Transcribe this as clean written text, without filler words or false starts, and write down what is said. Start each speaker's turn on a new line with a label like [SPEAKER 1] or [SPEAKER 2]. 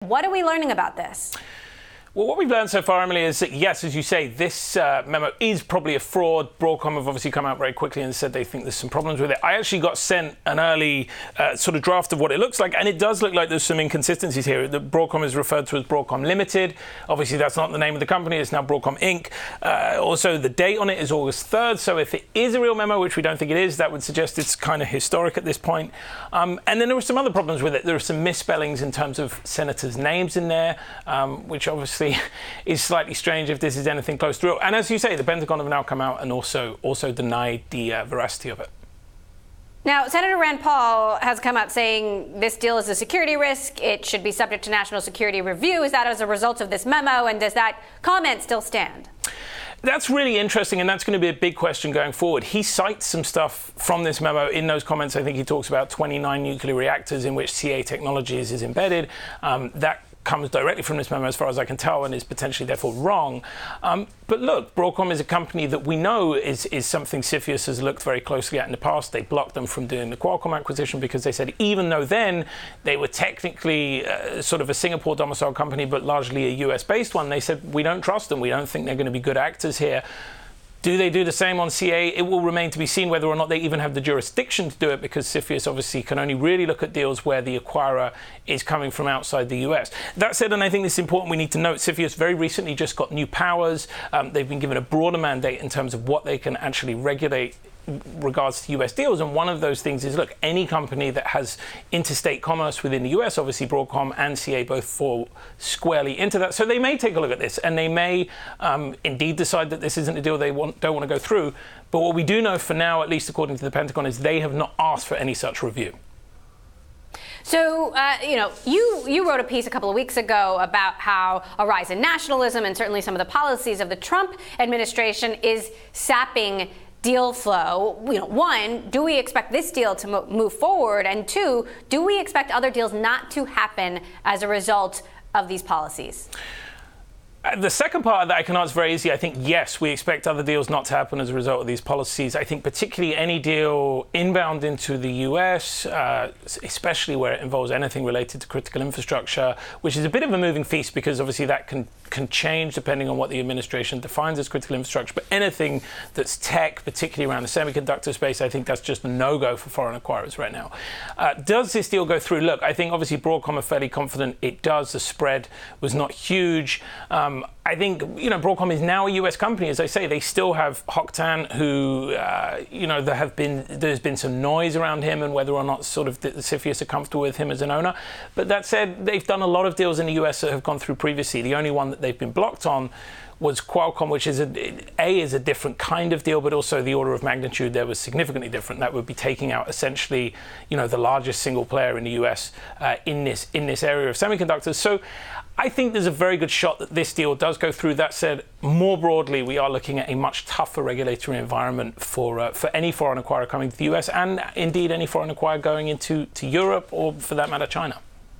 [SPEAKER 1] What are we learning about this?
[SPEAKER 2] Well, what we've learned so far, Emily, is that, yes, as you say, this memo is probably a fraud. Broadcom have obviously come out very quickly and said they think there's some problems with it. I actually got sent an early sort of draft of what it looks like, and it does look like there's some inconsistencies here. The Broadcom is referred to as Broadcom Limited. Obviously, that's not the name of the company. It's now Broadcom Inc. Also, the date on it is August 3rd, so if it is a real memo, which we don't think it is, that would suggest it's kind of historic at this point. And then there were some other problems with it. There are some misspellings in terms of senators' names in there, which obviously is slightly strange if this is anything close to real. And as you say, the Pentagon have now come out and also denied the veracity of it.
[SPEAKER 1] Now, Senator Rand Paul has come out saying this deal is a security risk. It should be subject to national security review. Is that as a result of this memo? And does that comment still stand?
[SPEAKER 2] That's really interesting, and that's going to be a big question going forward. He cites some stuff from this memo in those comments. I think he talks about 29 nuclear reactors in which CA Technologies is embedded. That comes directly from this memo, as far as I can tell, and is potentially therefore wrong. But look, Broadcom is a company that we know is something CFIUS has looked very closely at in the past. They blocked them from doing the Qualcomm acquisition because they said even though then they were technically sort of a Singapore domiciled company, but largely a US-based one, they said we don't trust them. We don't think they're going to be good actors here. Do they do the same on CA? It will remain to be seen whether or not they even have the jurisdiction to do it, because CFIUS obviously can only really look at deals where the acquirer is coming from outside the US. That said, and I think this is important, we need to note, CFIUS very recently just got new powers. They've been given a broader mandate in terms of what they can actually regulate regards to US deals, and one of those things is, look, any company that has interstate commerce within the US, obviously Broadcom and CA both fall squarely into that, so they may take a look at this and they may indeed decide that this isn't a deal they don't want to go through. But what we do know for now, at least according to the Pentagon, is they have not asked for any such review.
[SPEAKER 1] So, you wrote a piece a couple of weeks ago about how a rise in nationalism and certainly some of the policies of the Trump administration is sapping deal flow. One, do we expect this deal to move forward? And two, do we expect other deals not to happen as a result of these policies?
[SPEAKER 2] The second part of that I can answer very easily. I think, yes, we expect other deals not to happen as a result of these policies. I think particularly any deal inbound into the US, especially where it involves anything related to critical infrastructure, which is a bit of a moving feast because obviously that can change depending on what the administration defines as critical infrastructure. But anything that's tech, particularly around the semiconductor space, I think that's just a no-go for foreign acquirers right now. Does this deal go through? Look, I think obviously Broadcom are fairly confident it does. The spread was not huge. I think, Broadcom is now a US company. As I say, they still have Oct.10, who, there's been some noise around him and whether or not sort of the CFIUS are comfortable with him as an owner. But that said, they've done a lot of deals in the US that have gone through previously. The only one that they've been blocked on was Qualcomm, which is a different kind of deal, but also the order of magnitude there was significantly different. That would be taking out essentially, the largest single player in the US in this area of semiconductors. So I think there's a very good shot that this deal does go through. That said, more broadly, we are looking at a much tougher regulatory environment for any foreign acquirer coming to the US, and indeed any foreign acquirer going into Europe, or for that matter, China.